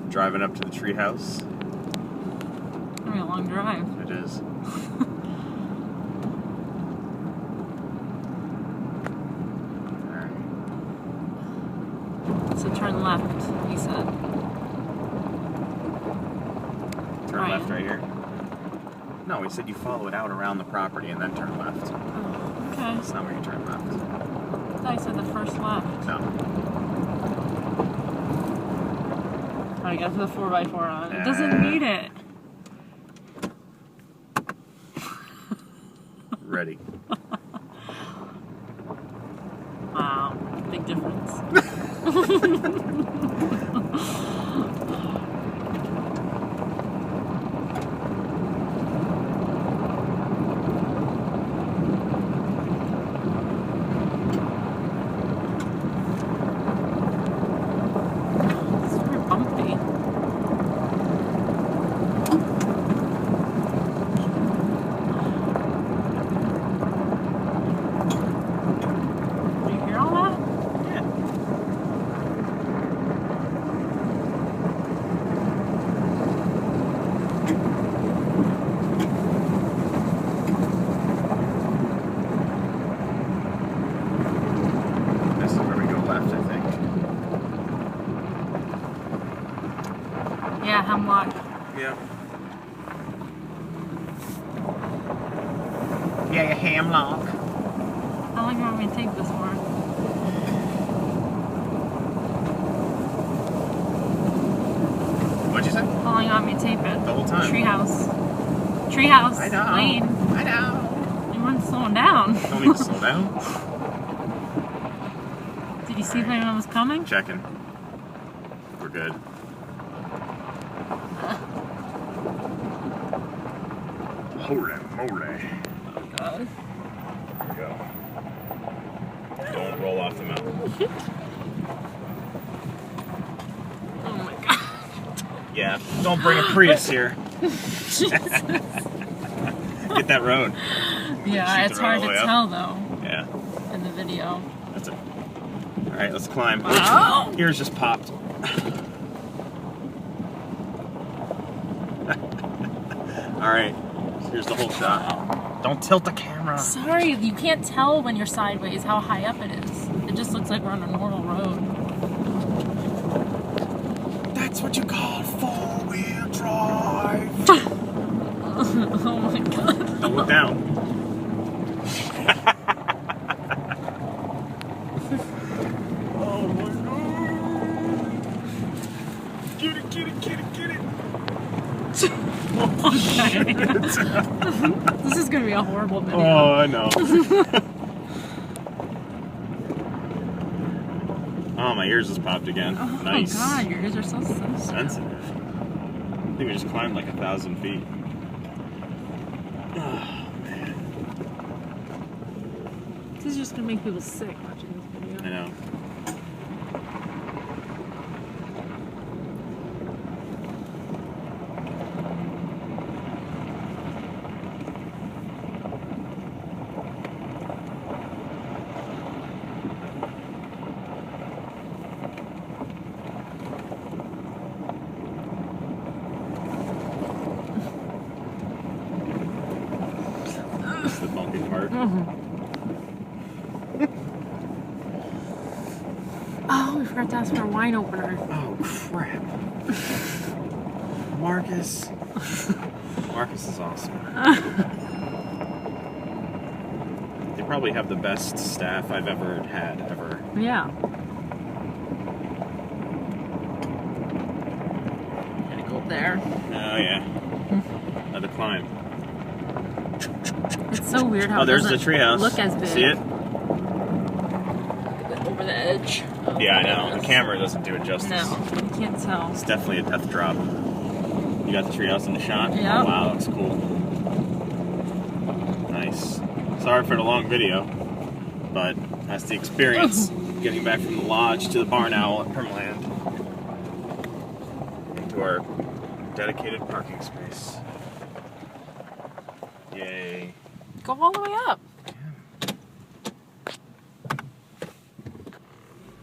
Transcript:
Driving up to the treehouse. Gonna be a long drive. It is. So turn left, he said. Turn left right here. No, he said you follow it out around the property and then turn left. Oh, okay. That's not where you turn left. I thought he said the first left. No. Oh, you got the 4x4 on. It Yeah. doesn't need it. Ready. Wow, big difference. It's very bumpy. Do you hear all that? Yeah. This is where we go left, I think. Yeah, Hemlock. Yeah. Yeah, your Hemlock. How long do you want me to take this for? What'd you say? How long do you want me to tape it? The whole time. Treehouse. Treehouse. I know. Lane. I know. You weren't slowing down. Don't need to slow down. Did you see if anyone was coming? Checking. We're good. Holy moly. Oh, God. Here we go. Don't roll off the mountain. Oh, my God. Yeah, don't bring a Prius here. Get that road. Yeah, Shoot it's the road hard all the to way up. tell, though, Yeah, in the video. that's it. Alright, let's climb. Wow. Ears just popped. Alright, here's the whole shot. Don't tilt the camera. Sorry, you can't tell when you're sideways how high up it is. It just looks like we're on a normal road. That's what you call four-wheel drive. Oh my God. Don't look down. Oh my God. Get it, get it, get it, get it. Okay. This is gonna be a horrible video. Oh, I know. Oh, my ears just popped again. Oh Nice. God, your ears are so sensitive. Sensitive. I think we just climbed like 1,000 feet. Oh, man. This is just gonna make people sick watching this video. I know. That's the bumpy part. Oh, we forgot to ask for a wine opener. Oh, crap. Marcus. Marcus is awesome. They probably have the best staff I've ever had, ever. Yeah. Gotta go up there. Oh, yeah. Another climb. It's so weird how Oh, there's it the doesn't treehouse. look as big. See it? Over the edge. Oh, Yeah, I know. The camera doesn't do it justice. No, you can't tell. It's definitely a death drop. You got the treehouse in the shot? Yeah. Oh, wow, that looks cool. Nice. Sorry for the long video, but that's the experience. Getting back from the lodge to the barn owl at Permaland. Into our dedicated parking space. Yay. Go all the way up.